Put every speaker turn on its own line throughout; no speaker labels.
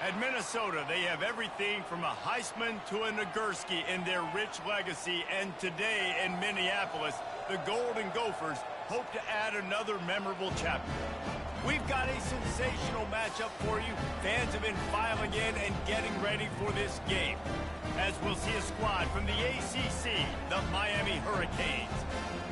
At Minnesota, they have everything from a Heisman to a Nagurski in their rich legacy. And today in Minneapolis, the Golden Gophers hope to add another memorable chapter. We've got a sensational matchup for you. Fans have been filing in and getting ready for this game, as we'll see a squad from the ACC, the Miami Hurricanes,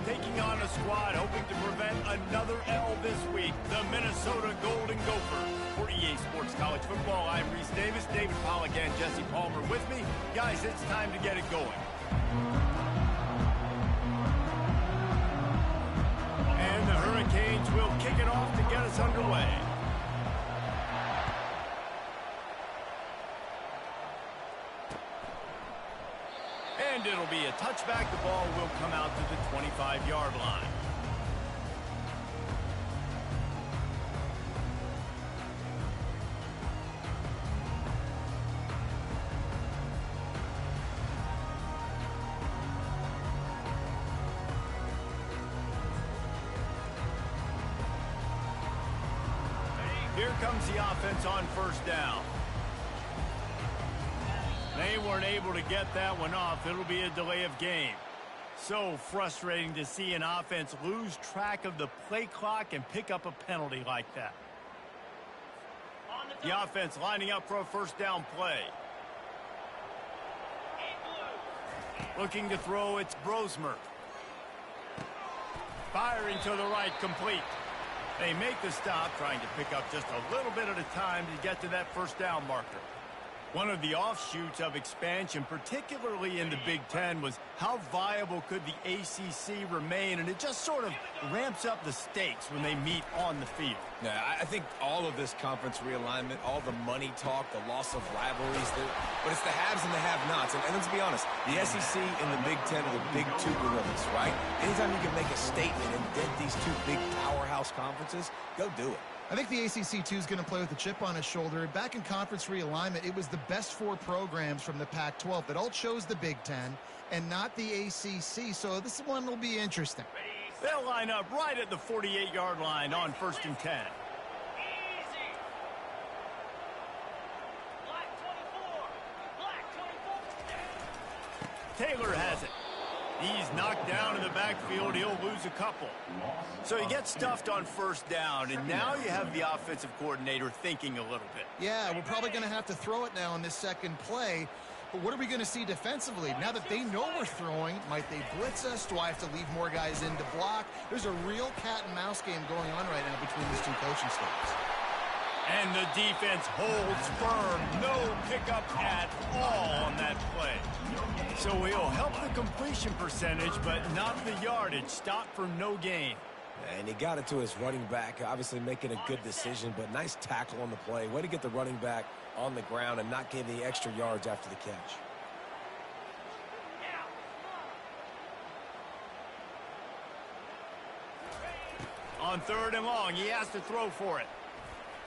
taking on a squad hoping to prevent another L this week, the Minnesota Golden Gophers. For EA Sports College Football, I'm Reese Davis, David Pollack, and Jesse Palmer with me. Guys, it's time to get it going. And the Hurricanes will kick it off to get us underway. And it'll be a touchback. The ball will come out to the 25-yard line. Here comes the offense on first down. They weren't able to get that one off. It'll be a delay of game. So frustrating to see an offense lose track of the play clock and pick up a penalty like that. The offense lining up for a first down play. Looking to throw, it's Brosmer. Firing to the right, complete. They make the stop, trying to pick up just a little bit at a time to get to that first down marker. One of the offshoots of expansion, particularly in the Big Ten, was how viable could the ACC remain, and it just sort of ramps up the stakes when they meet on the field.
Yeah, I think all of this conference realignment, all the money talk, the loss of rivalries, but it's the haves and the have-nots. And let's be honest, the SEC and the Big Ten are the big two gorillas, right? Anytime you can make a statement and dent these two big powerhouse conferences, go do it.
I think the ACC, too, is going to play with a chip on his shoulder. Back in conference realignment, it was the best four programs from the Pac-12 that all chose the Big Ten and not the ACC, so this one will be interesting.
They'll line up right at the 48-yard line on 1st and 10. Taylor has it. He's knocked down in the backfield. He'll lose a couple. So he gets stuffed on first down, and now you have the offensive coordinator thinking a little bit.
Yeah, we're probably going to have to throw it now in this second play. But what are we going to see defensively? Now that they know we're throwing, might they blitz us? Do I have to leave more guys in to block? There's a real cat and mouse game going on right now between these two coaching staffs.
And the defense holds firm. No pickup at all on that play. So he'll help the completion percentage, but not the yardage. Stop for no gain.
And he got it to his running back, obviously making a good decision, but nice tackle on the play. Way to get the running back on the ground and not give the extra yards after the catch.
On 3rd and long, he has to throw for it.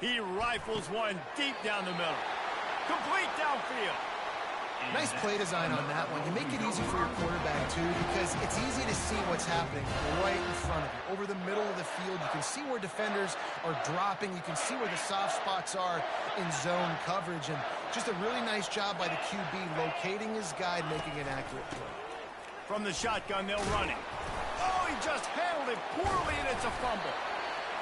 He rifles one deep down the middle. Complete downfield.
Nice play design on that one. You make it easy for your quarterback, too, because it's easy to see what's happening right in front of you. Over the middle of the field, you can see where defenders are dropping. You can see where the soft spots are in zone coverage. And just a really nice job by the QB locating his guy, making an accurate throw.
From the shotgun, they'll run it. Oh, he just handled it poorly, and it's a fumble.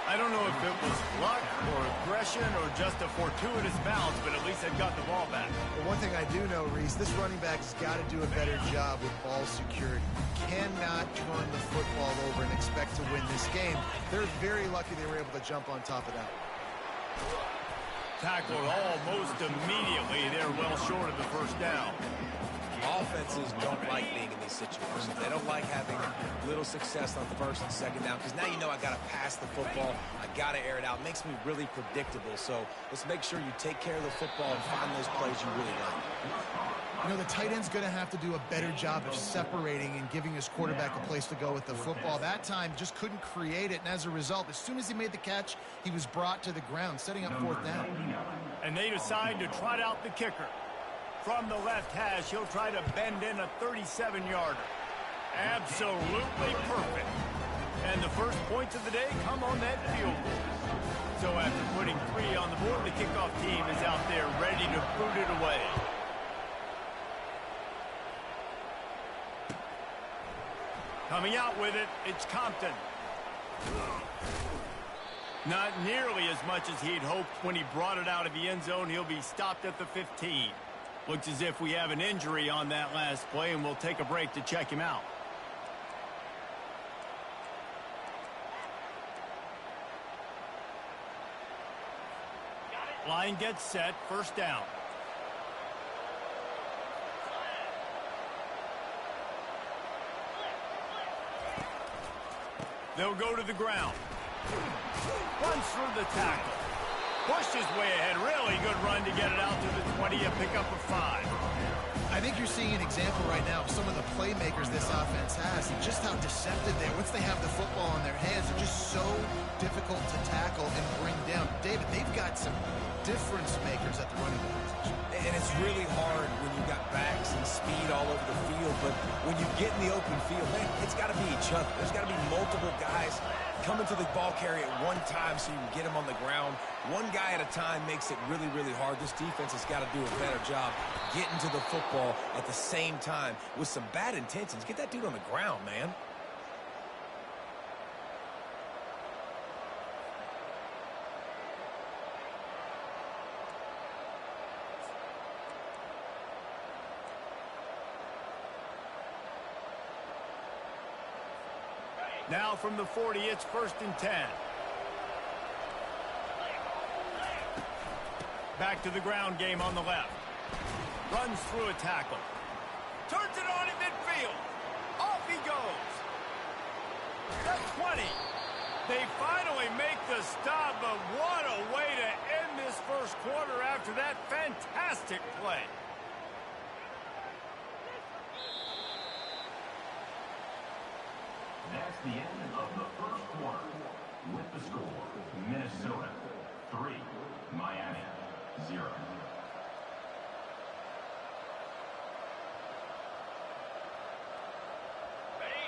I don't know if it was luck or aggression or just a fortuitous bounce, but at least they've got the ball back.
But one thing I do know, Reese, this running back's got to do a better job with ball security. You cannot turn the football over and expect to win this game. They're very lucky they were able to jump on top of that.
Tackled almost immediately. They're well short of the first down.
Offenses don't like being in these situations. They don't like having little success on 1st and 2nd down because now you know I got to pass the football. I got to air it out. It makes me really predictable. So let's make sure you take care of the football and find those plays you really like.
You know, the tight end's going to have to do a better job of separating and giving his quarterback a place to go with the football. That time just couldn't create it, and as a result, as soon as he made the catch, he was brought to the ground, setting up 4th down.
And they decide to trot out the kicker. From the left hash, he'll try to bend in a 37-yarder. Absolutely perfect. And the first points of the day come on that field goal. So after putting 3 on the board, the kickoff team is out there ready to boot it away. Coming out with it, it's Compton. Not nearly as much as he'd hoped when he brought it out of the end zone. He'll be stopped at the 15. Looks as if we have an injury on that last play, and we'll take a break to check him out. Line gets set, first down. They'll go to the ground. Runs through the tackle. Pushed his way ahead. Really good run to get it out to the 20, a pickup of 5.
I think you're seeing an example right now of some of the playmakers this offense has and just how deceptive they are. Once they have the football in their hands, they're just so difficult to tackle and bring down. David, they've got some difference makers at the running back position.
And it's really hard when you've got backs and speed all over the field, but when you get in the open field, man, it's got to be each other. There's got to be multiple guys coming to the ball carrier at one time so you can get him on the ground. One guy at a time makes it really, really hard. This defense has got to do a better job getting to the football at the same time with some bad intentions. Get that dude on the ground, man.
Now from the 40, it's 1st and 10. Back to the ground game on the left. Runs through a tackle. Turns it on in midfield. Off he goes. The 20. They finally make the stop, but what a way to end this first quarter after that fantastic play.
That's the end of the first quarter. With the score, Minnesota 3, Miami 0.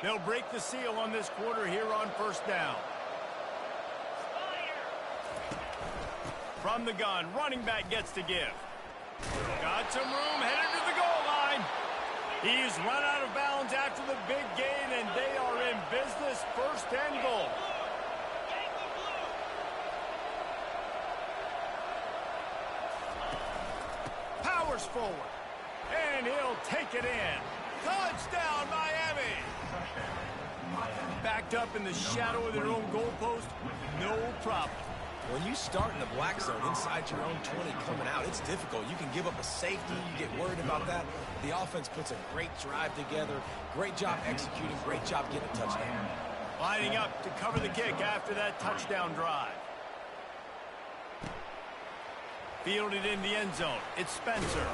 They'll break the seal on this quarter here on first down. From the gun, running back gets to give. Got some room, headed to the goal line. He's run out of bounds after the big gain, and they are in business, 1st and goal. Powers forward, and he'll take it in. Touchdown, Miami! Backed up in the shadow of their own goalpost, no problem.
When you start in the black zone inside your own 20 coming out, it's difficult. You can give up a safety. You get worried about that. The offense puts a great drive together. Great job executing. Great job getting a touchdown.
Lining up to cover the kick after that touchdown drive. Fielded in the end zone. It's Spencer.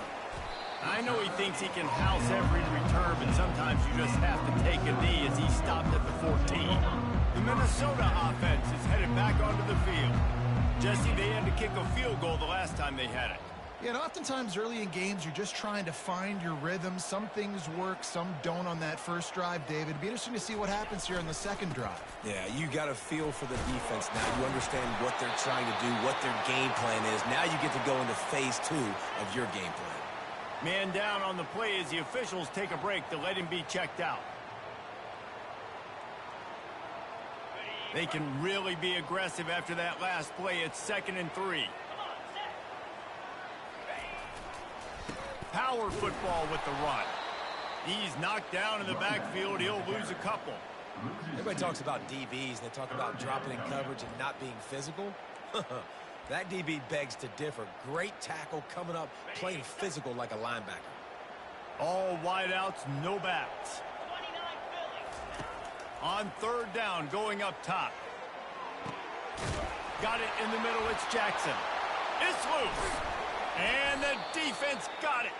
I know he thinks he can house every return, but sometimes you just have to take a knee as he stopped at the 14. The Minnesota offense is headed back onto the field. Jesse, they had to kick a field goal the last time they had it.
Yeah, and oftentimes early in games, you're just trying to find your rhythm. Some things work, some don't on that first drive, David. It'd be interesting to see what happens here on the second drive.
Yeah, you got a feel for the defense now. You understand what they're trying to do, what their game plan is. Now you get to go into phase 2 of your game plan.
Man down on the play as the officials take a break to let him be checked out. They can really be aggressive after that last play. It's 2nd and 3. Power football with the run. He's knocked down in the backfield. He'll lose a couple.
Everybody talks about DBs. They talk about dropping in coverage and not being physical. That DB begs to differ. Great tackle coming up, playing physical like a linebacker.
All wideouts, no backs. On 3rd down, going up top. Got it in the middle, it's Jackson. It's loose. And the defense got it.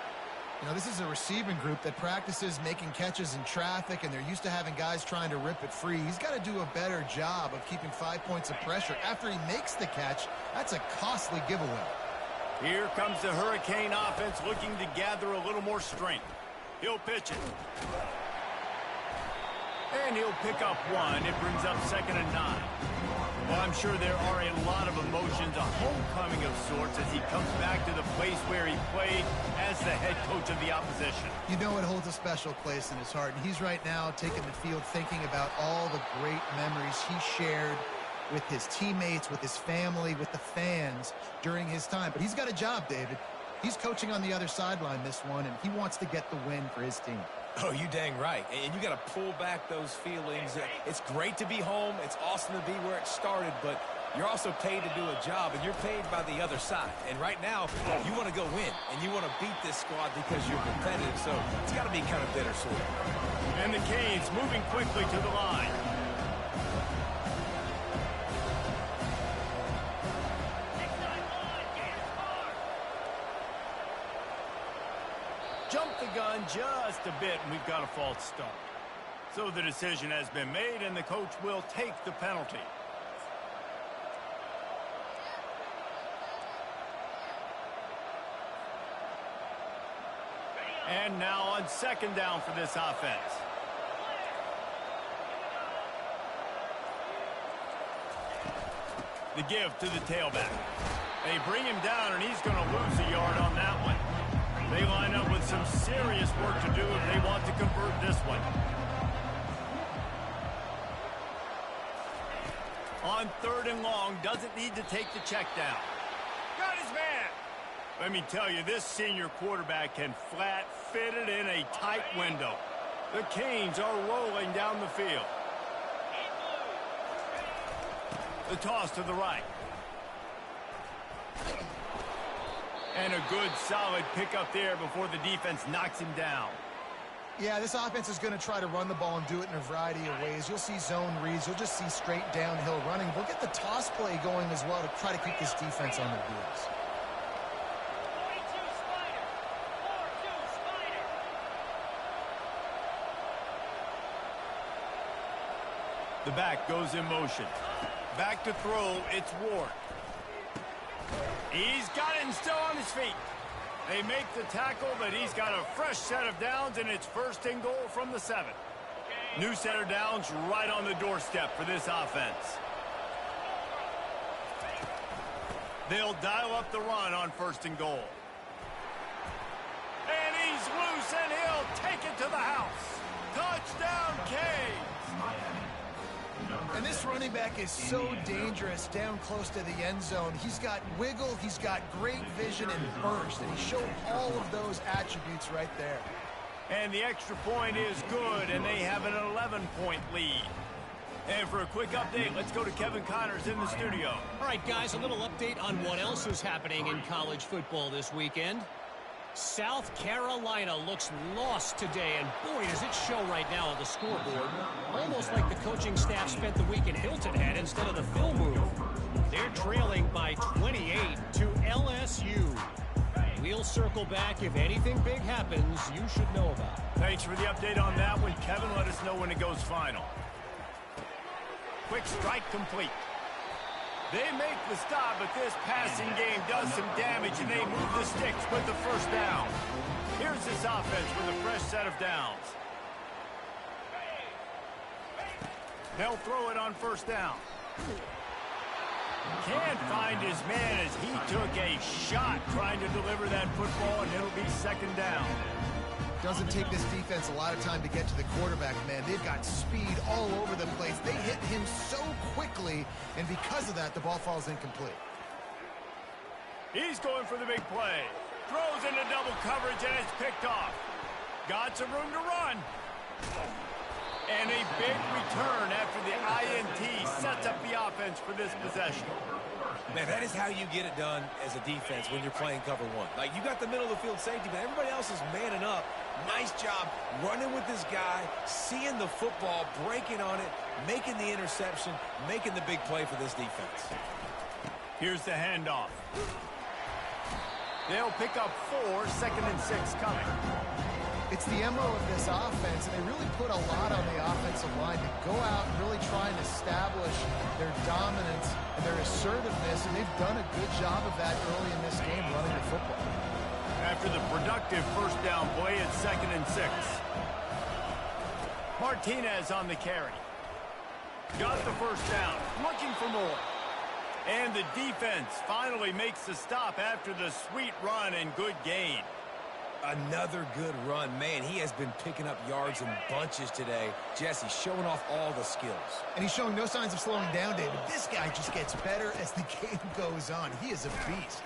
You know, this is a receiving group that practices making catches in traffic, and they're used to having guys trying to rip it free. He's got to do a better job of keeping 5 points of pressure. After he makes the catch, that's a costly giveaway.
Here comes the Hurricane offense looking to gather a little more strength. He'll pitch it. And he'll pick up one. It brings up 2nd and 9. Well, I'm sure there are a lot of emotions, a homecoming of sorts, as he comes back to the place where he played as the head coach of the opposition.
You know it holds a special place in his heart, and he's right now taking the field thinking about all the great memories he shared with his teammates, with his family, with the fans during his time. But he's got a job, David. He's coaching on the other sideline this one, and he wants to get the win for his team.
Oh, you dang right. And you got to pull back those feelings. It's great to be home. It's awesome to be where it started, but you're also paid to do a job, and you're paid by the other side. And right now, you want to go win, and you want to beat this squad because you're competitive, so it's got to be kind of bittersweet.
And the Canes moving quickly to the line. Jump the gun just a bit, and we've got a false start. So the decision has been made, and the coach will take the penalty. And now on 2nd down for this offense. The give to the tailback. They bring him down, and he's going to lose a yard on that one. They line up with some serious work to do if they want to convert this one. On 3rd and long, doesn't need to take the check down. Got his man. Let me tell you, this senior quarterback can flat fit it in a tight window. The Canes are rolling down the field. The toss to the right. And a good, solid pickup there before the defense knocks him down.
Yeah, this offense is going to try to run the ball and do it in a variety of ways. You'll see zone reads. You'll just see straight downhill running. We'll get the toss play going as well to try to keep this defense on their heels.
The back goes in motion. Back to throw, it's Ward. He's got it and still on his feet. They make the tackle, but he's got a fresh set of downs, and it's 1st and goal from the 7. New set of downs right on the doorstep for this offense. They'll dial up the run on 1st and goal. And he's loose, and he'll take it to the house. Touchdown, Canes!
And this running back is so dangerous down close to the end zone. He's got wiggle, he's got great vision and burst, and he showed all of those attributes right there.
And the extra point is good, and they have an 11-point lead. And for a quick update, let's go to Kevin Connors in the studio.
All right, guys, a little update on what else is happening in college football this weekend. South Carolina looks lost today, and boy, does it show right now on the scoreboard. Almost like the coaching staff spent the week in Hilton Head instead of the film room. They're trailing by 28 to LSU. We'll circle back. If anything big happens, you should know about it.
Thanks for the update on that one, Kevin. Let us know when it goes final. Quick strike complete. They make the stop, but this passing game does some damage, and they move the sticks with the 1st down. Here's this offense with a fresh set of downs. They'll throw it on 1st down. Can't find his man as he took a shot trying to deliver that football, and it'll be 2nd down.
Doesn't take this defense a lot of time to get to the quarterback, man. They've got speed all over the place. They hit him so quickly, and because of that, the ball falls incomplete.
He's going for the big play. Throws into double coverage, and it's picked off. Got some room to run. And a big return after the INT sets up the offense for this possession.
Man, that is how you get it done as a defense when you're playing cover 1. Like, you got the middle of the field safety, but everybody else is manning up. Nice job running with this guy, seeing the football, breaking on it, making the interception, making the big play for this defense.
Here's the handoff. They'll pick up 4, 2nd and 6 coming.
It's the MO of this offense, and they really put a lot on the offensive line to go out and really try and establish their dominance and their assertiveness, and they've done a good job of that early in this game running the football.
After the productive 1st down play, it's 2nd and 6. Martinez on the carry. Got the first down, looking for more. And the defense finally makes the stop after the sweet run and good gain.
Another good run. Man, he has been picking up yards in bunches today. Jesse showing off all the skills.
And he's showing no signs of slowing down, David. This guy just gets better as the game goes on. He is a beast.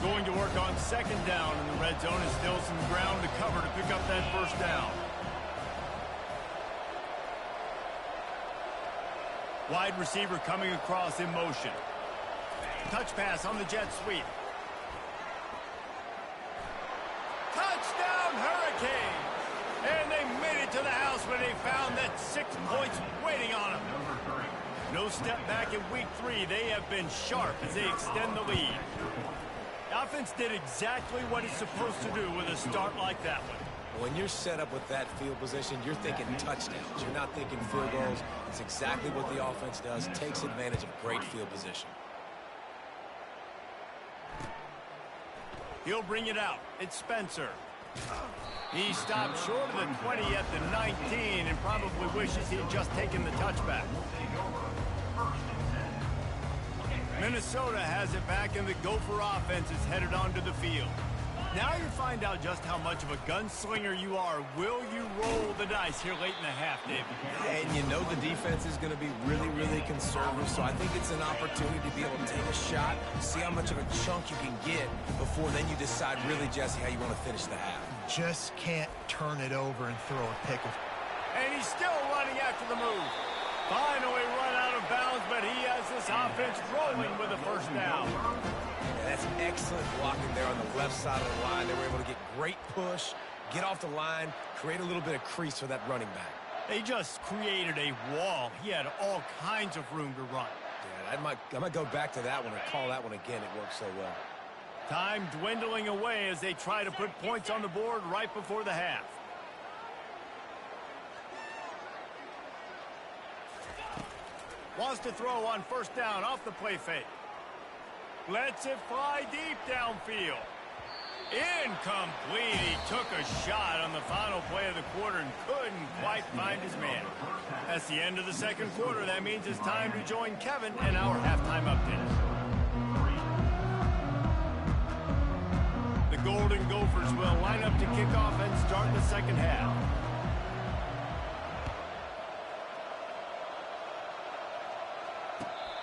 Going to work on second down in the red zone, and still some ground to cover to pick up that first down. Wide receiver coming across in motion. Touch pass on the jet sweep. Touchdown, Hurricane! And they made it to the house where they found that 6 points waiting on them. No step back in week 3. They have been sharp as they extend the lead. The offense did exactly what it's supposed to do with a start like that one.
When you're set up with that field position, you're thinking touchdowns. You're not thinking field goals. It's exactly what the offense does. Takes advantage of great field position.
He'll bring it out. It's Spencer. He stopped short of the 20 at the 19 and probably wishes he had just taken the touchback. Minnesota has it back, and the Gopher offense is headed onto the field. Now you find out just how much of a gunslinger you are. Will you roll the dice here late in the half, David?
And you know the defense is going to be really, really conservative, so I think it's an opportunity to be able to take a shot, see how much of a chunk you can get before then you decide really, Jesse, how you want to finish the half.
Just can't turn it over and throw a pick.
And he's still running after the move. Finally run out of bounds, but he has this offense rolling with a first down.
Yeah, that's excellent blocking there on the left side of the line. They were able to get great push, get off the line, create a little bit of crease for that running back.
They just created a wall. He had all kinds of room to run.
Yeah, I might go back to that one and call that one again. It worked so well.
Time dwindling away as they try to put points on the board right before the half. Wants to throw on first down off the play fake. Lets it fly deep downfield. Incomplete. He took a shot on the final play of the quarter and couldn't quite find his man. That's the end of the second quarter. That means it's time to join Kevin in our halftime update. The Golden Gophers will line up to kick off and start the second half.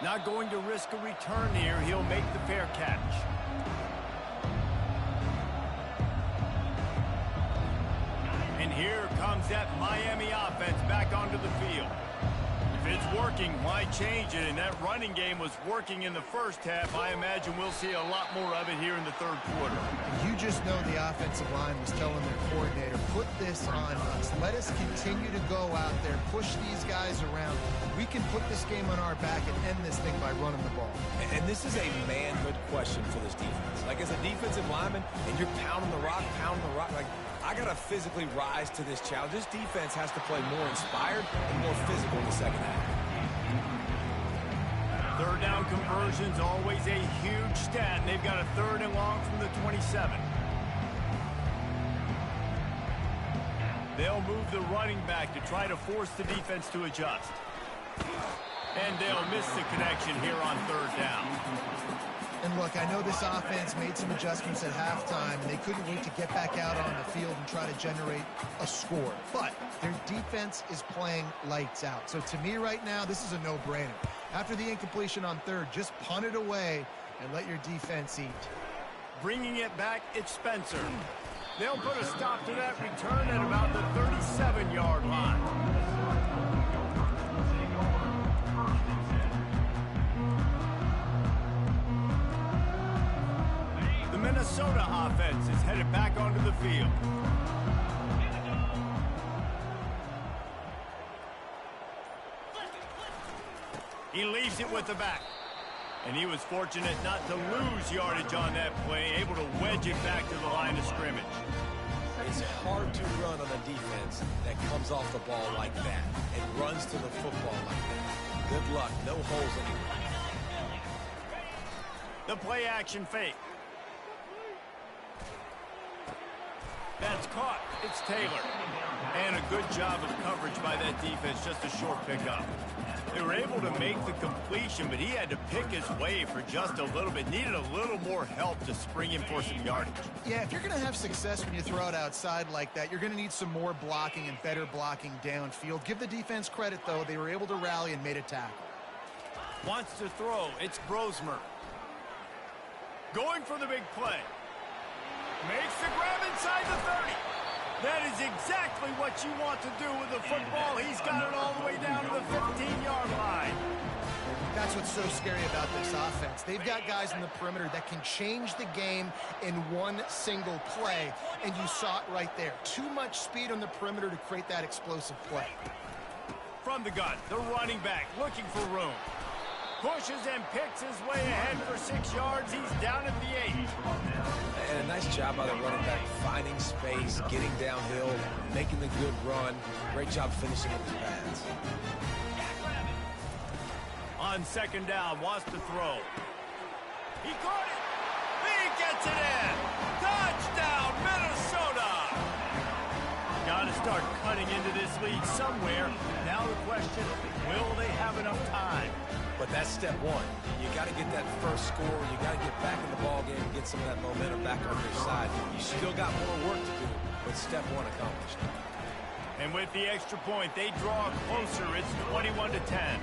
Not going to risk a return here. He'll make the fair catch. And here comes that Miami offense back onto the field. If it's working, why change it? And that running game was working in the first half. I imagine we'll see a lot more of it here in the third quarter.
You just know the offensive line was telling their coordinator, put this on us. Let us continue to go out there, push these guys around. We can put this game on our back and end this thing by running the ball.
And this is a manhood question for this defense. Like, as a defensive lineman, and you're pounding the rock, like, I got to physically rise to this challenge. This defense has to play more inspired and more physical in the second half.
Third down conversion's always a huge stat, and they've got a third and long from the 27. They'll move the running back to try to force the defense to adjust. And they'll miss the connection here on third down.
And look, I know this offense made some adjustments at halftime, and they couldn't wait to get back out on the field and try to generate a score. But their defense is playing lights out. So to me right now, this is a no-brainer. After the incompletion on third, just punt it away and let your defense eat.
Bringing it back, it's Spencer. They'll put a stop to that return at about the 37-yard line. The Minnesota offense is headed back onto the field. He leaves it with the back. And he was fortunate not to lose yardage on that play, able to wedge it back to the line of scrimmage.
It's hard to run on a defense that comes off the ball like that and runs to the football like that. Good luck. No holes anywhere.
The play action fake. That's caught. It's Taylor. And a good job of coverage by that defense, just a short pickup. They were able to make the completion, but he had to pick his way for just a little bit. Needed a little more help to spring him for some yardage.
Yeah, if you're going to have success when you throw it outside like that, you're going to need some more blocking and better blocking downfield. Give the defense credit, though. They were able to rally and made a tackle.
Wants to throw. It's Brosmer. Going for the big play. Makes the grab inside the 30. That is exactly what you want to do with the football. He's got it all the way down to the 15-yard line.
That's what's so scary about this offense. They've got guys in the perimeter that can change the game in one single play, and you saw it right there. Too much speed on the perimeter to create that explosive play.
From the gun, the running back looking for room. Pushes and picks his way ahead for 6 yards. He's down at the 8.
And a nice job by the running back, finding space, getting downhill, making the good run. Great job finishing with his pads.
On second down, wants to throw. He caught it. He gets it in. Touchdown, Minnesota. Got to start cutting into this lead somewhere. Now the question, will they have enough time?
But that's step one. You got to get that first score. You got to get back in the ball game and get some of that momentum back on your side. You still got more work to do, but step one accomplished.
And with the extra point, they draw closer. It's 21-10.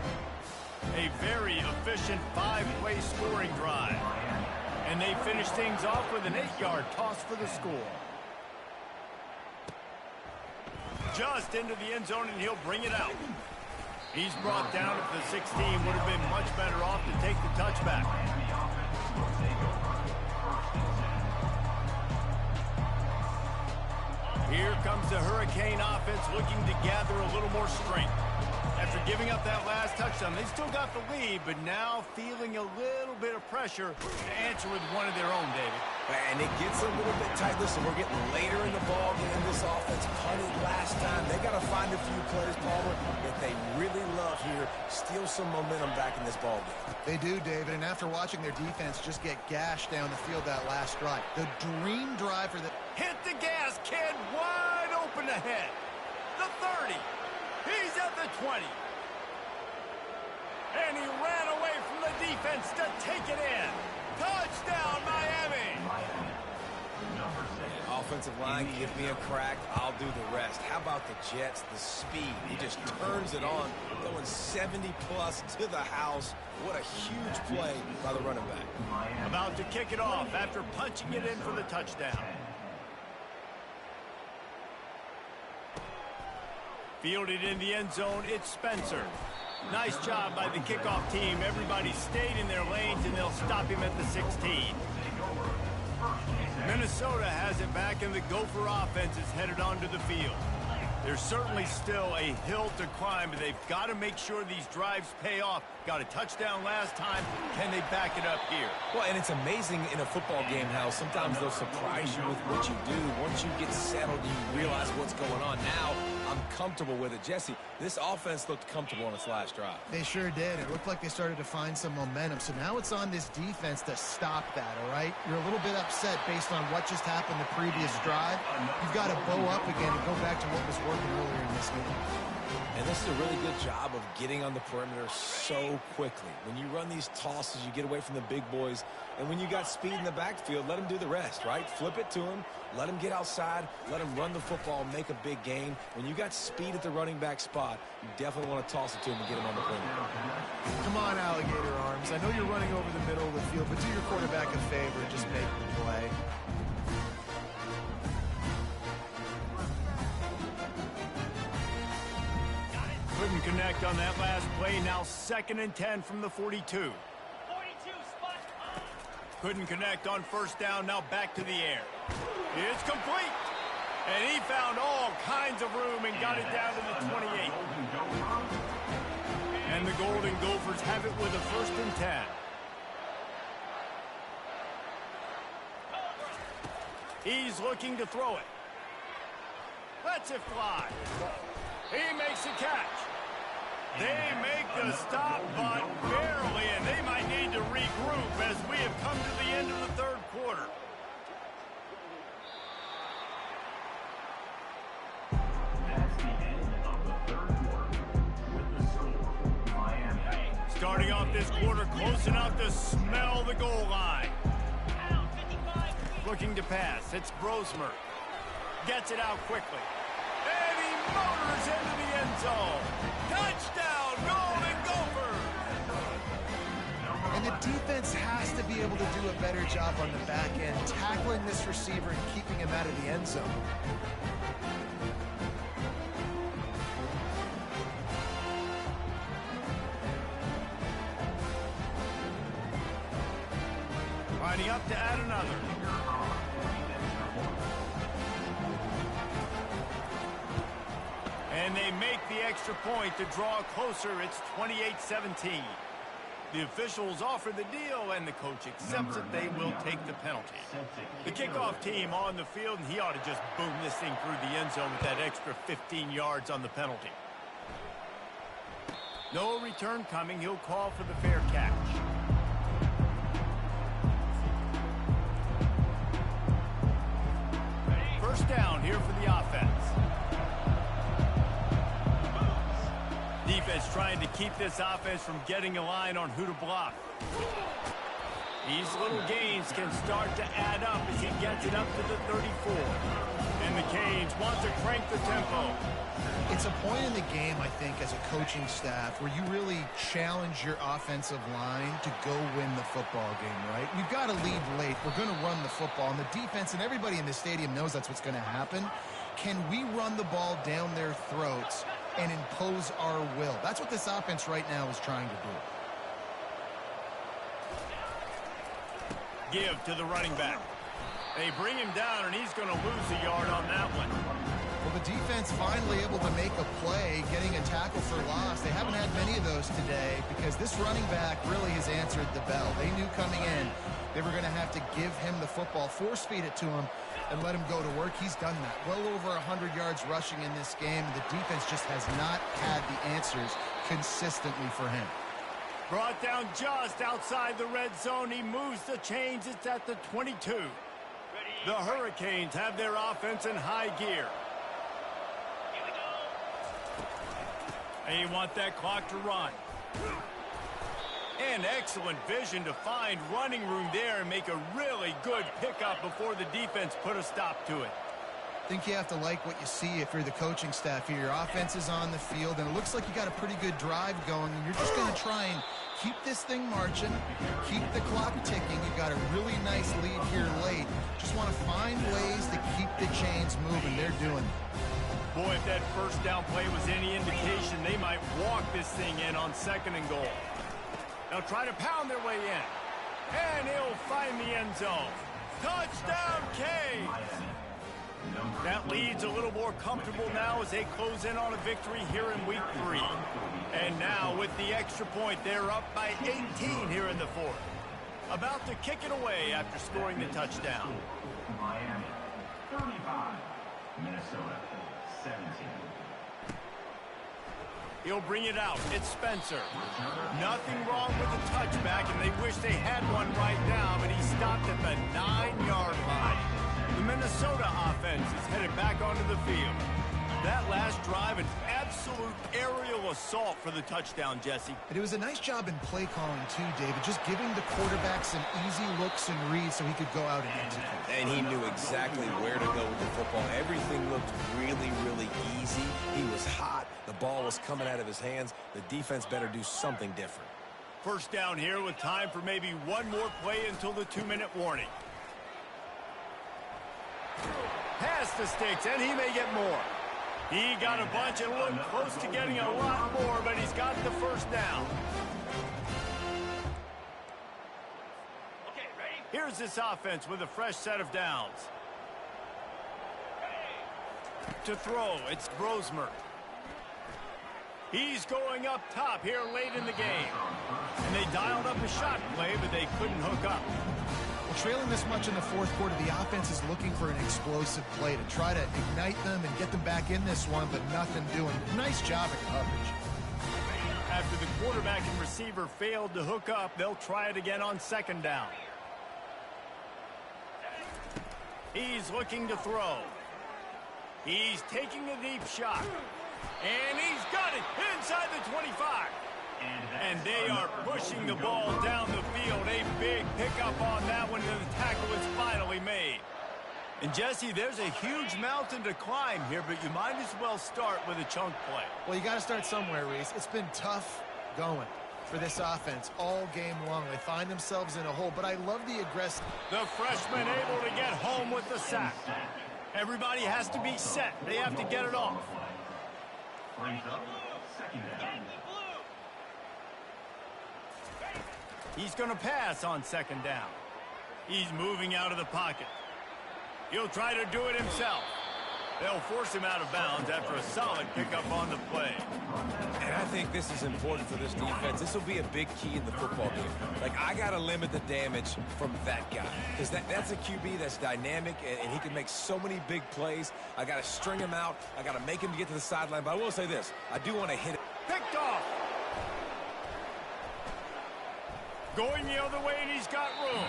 A very efficient 5-play scoring drive. And they finish things off with an 8-yard toss for the score. Just into the end zone, and he'll bring it out. He's brought down at the 16. Would have been much better off to take the touchback. Here comes the Hurricane offense looking to gather a little more strength. After giving up that last touchdown, they still got the lead, but now feeling a little bit of pressure to answer with one of their own, David.
And it gets a little bit tight. Listen, we're getting later in the ball game. This offense punted last time. They got to find a few plays, Palmer, that they really love here. Steal some momentum back in this ball game.
They do, David, and after watching their defense just get gashed down the field that last drive, the dream drive for the...
Hit the gas, kid. Wide open ahead. The 30. He's at the 20. And he ran away from the defense to take it in. Touchdown, Miami.
Offensive line, give me a crack, I'll do the rest. How about the Jets, the speed? He just turns it on, going 70-plus to the house. What a huge play by the running back.
About to kick it off after punching it in for the touchdown. Fielded in the end zone, it's Spencer. Nice job by the kickoff team. Everybody stayed in their lanes, and they'll stop him at the 16. Minnesota has it back, and the Gopher offense is headed onto the field. There's certainly still a hill to climb, but they've got to make sure these drives pay off. Got a touchdown last time. Can they back it up here?
Well, and it's amazing in a football game how sometimes they'll surprise you with what you do. Once you get settled, you realize what's going on. Now, I'm comfortable with it. Jesse, this offense looked comfortable on its last drive.
They sure did. It looked like they started to find some momentum. So now it's on this defense to stop that, all right? You're a little bit upset based on what just happened the previous drive. You've got to bow up again and go back to what was working earlier in this game.
And this is a really good job of getting on the perimeter so quickly. When you run these tosses, you get away from the big boys. And when you got speed in the backfield, let them do the rest, right? Flip it to them. Let them get outside. Let them run the football, make a big gain. When you got speed at the running back spot, you definitely want to toss it to them and get them on the perimeter.
Come on, alligator arms. I know you're running over the middle of the field, but do your quarterback a favor and just make the play.
Couldn't connect on that last play. Now 2nd and 10 from the 42. Couldn't connect on first down. Now back to the air. It's complete. And he found all kinds of room and got it down to the 28. And the Golden Gophers have it with a 1st and 10. He's looking to throw it. Lets it fly. He makes a catch. They make the stop, but barely, and they might need to regroup as we have come to the end of the 3rd quarter. Starting off this quarter close enough to smell the goal line. Looking to pass. It's Brosmer. Gets it out quickly. And he motors into the end zone. Touchdown, Golden Gophers!
And the defense has to be able to do a better job on the back end, tackling this receiver and keeping him out of the end zone.
Lining up to add another. And they make the extra point to draw closer. It's 28-17. The officials offer the deal, and the coach accepts it. They will take the penalty. The kickoff team on the field, and he ought to just boom this thing through the end zone with that extra 15 yards on the penalty. No return coming. He'll call for the fair catch. First down here for the offense. Defense trying to keep this offense from getting a line on who to block. These little gains can start to add up as he gets it up to the 34. And the Canes want to crank the tempo.
It's a point in the game, I think, as a coaching staff where you really challenge your offensive line to go win the football game, right? We've got to lead late. We're going to run the football. And the defense and everybody in the stadium knows that's what's going to happen. Can we run the ball down their throats and impose our will? That's what this offense right now is trying to do.
Give to the running back. They bring him down, and he's going to lose a yard on that one.
Well, the defense finally able to make a play, getting a tackle for loss. They haven't had many of those today because this running back really has answered the bell. They knew coming in they were going to have to give him the football, force feed it to him, and let him go to work. He's done that. Well over 100 yards rushing in this game. The defense just has not had the answers consistently for him.
Brought down just outside the red zone. He moves the chains. It's at the 22. The Hurricanes have their offense in high gear. They want that clock to run. And excellent vision to find running room there and make a really good pickup before the defense put a stop to it.
I think you have to like what you see if you're the coaching staff here. Your offense is on the field, and it looks like you got a pretty good drive going, and you're just going to try and keep this thing marching, keep the clock ticking. You've got a really nice lead here late. Just want to find ways to keep the chains moving. They're doing it.
Boy, if that first down play was any indication, they might walk this thing in on 2nd and goal. They'll try to pound their way in. And he'll find the end zone. Touchdown, Canes! That lead's a little more comfortable now as they close in on a victory here in week 3. And now with the extra point, they're up by 18 here in the 4th. About to kick it away after scoring the touchdown.
Miami, 35. Minnesota, 17.
He'll bring it out. It's Spencer. Nothing wrong with the touchback, and they wish they had one right now, but he stopped at the 9-yard line. The Minnesota offense is headed back onto the field. That last drive, an absolute aerial assault for the touchdown, Jesse.
But it was a nice job in play calling, too, David, just giving the quarterback some easy looks and reads so he could go out and execute.
And he knew exactly where to go with the football. Everything looked really, really easy. He was hot. The ball was coming out of his hands. The defense better do something different.
First down here with time for maybe one more play until the 2-minute warning. Pass the sticks, and he may get more. He got a bunch and looked close to getting a lot more, but he's got the first down. Okay, ready? Here's this offense with a fresh set of downs. To throw, it's Brosmer. He's going up top here late in the game. And they dialed up a shot play, but they couldn't hook up.
Well, trailing this much in the 4th quarter, the offense is looking for an explosive play to try to ignite them and get them back in this one, but nothing doing. Nice job at coverage.
After the quarterback and receiver failed to hook up, they'll try it again on 2nd down. He's looking to throw. He's taking a deep shot. And he's got it inside the 25. And they are pushing the ball down the field. A big pickup on that one, and the tackle is finally made. And, Jesse, there's a huge mountain to climb here, but you might as well start with a chunk play.
Well, you got to start somewhere, Reese. It's been tough going for this offense all game long. They find themselves in a hole, but I love the aggressive.
The freshman able to get home with the sack. Everybody has to be set. They have to get it off. He's going to pass on second down. He's moving out of the pocket. He'll try to do it himself. They'll force him out of bounds after a solid pickup on the play.
And I think this is important for this defense. This will be a big key in the football game. Like, I got to limit the damage from that guy. Because that's a QB that's dynamic, and he can make so many big plays. I got to string him out. I got to make him to get to the sideline. But I will say this. I do want to hit it.
Picked off. Going the other way, and he's got room.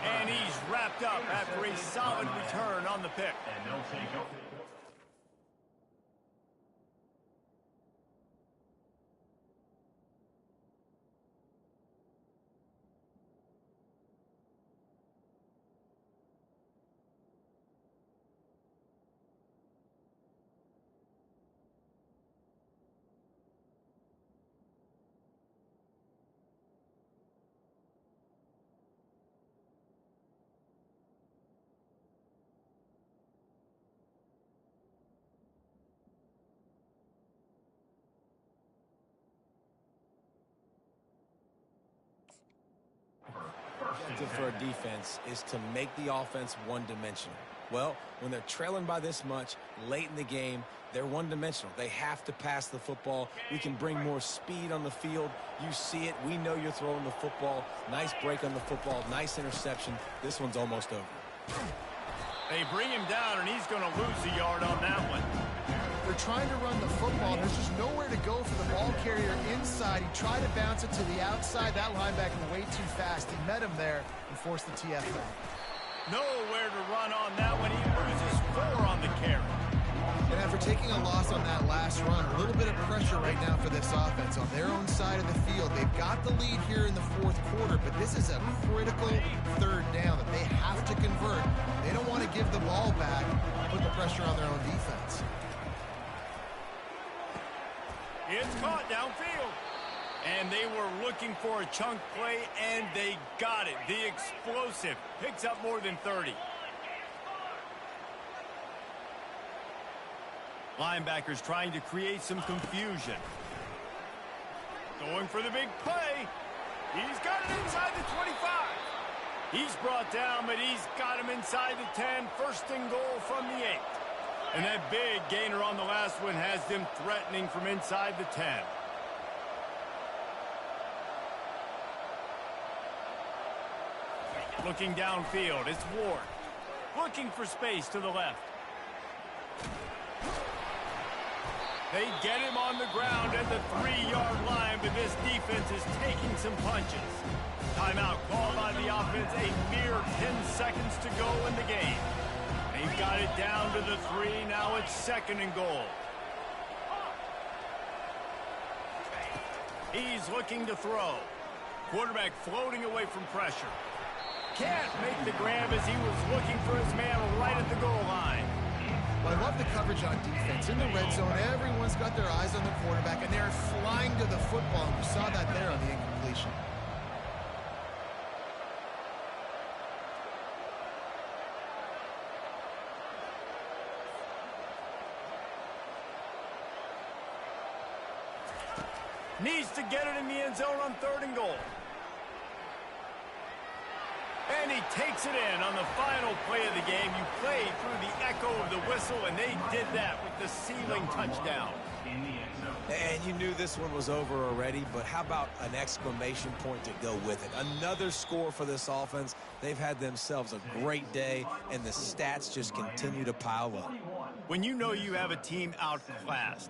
And he's wrapped up after a solid return on the pick.
And they'll take over.
For a defense is to make the offense one-dimensional. Well, when they're trailing by this much late in the game, they're one-dimensional. They have to pass the football. We can bring more speed on the field. You see it. We know you're throwing the football. Nice break on the football. Nice interception. This one's almost over.
They bring him down, and he's going to lose a yard on that one.
They're trying to run the football. There's just nowhere to go for the ball carrier inside. He tried to bounce it to the outside. That linebacker way too fast. He met him there and forced the TF back.
Nowhere to run on that one. He loses 4 on the carry.
And after taking a loss on that last run, a little bit of pressure right now for this offense on their own side of the field. They've got the lead here in the fourth quarter, but this is a critical third down that they have to convert. They don't want to give the ball back and put the pressure on their own defense.
It's caught downfield. And they were looking for a chunk play, and they got it. The explosive picks up more than 30. Linebackers trying to create some confusion. Going for the big play. He's got it inside the 25. He's brought down, but he's got him inside the 10. First and goal from the 8. And that big gainer on the last one has them threatening from inside the 10. Looking downfield, it's Ward. Looking for space to the left. They get him on the ground at the 3-yard line, but this defense is taking some punches. Timeout called by the offense, a mere 10 seconds to go in the game. They've got it down to the 3. Now it's second and goal. He's looking to throw. Quarterback floating away from pressure. Can't make the grab as he was looking for his man right at the goal line.
Well, I love the coverage on defense. In the red zone, everyone's got their eyes on the quarterback, and they're flying to the football. You saw that there on the incompletion.
Needs to get it in the end zone on third and goal. And he takes it in on the final play of the game. You played through the echo of the whistle, and they did that with the ceiling touchdown.
And you knew this one was over already, but how about an exclamation point to go with it? Another score for this offense. They've had themselves a great day, and the stats just continue to pile up.
When you know you have a team outclassed,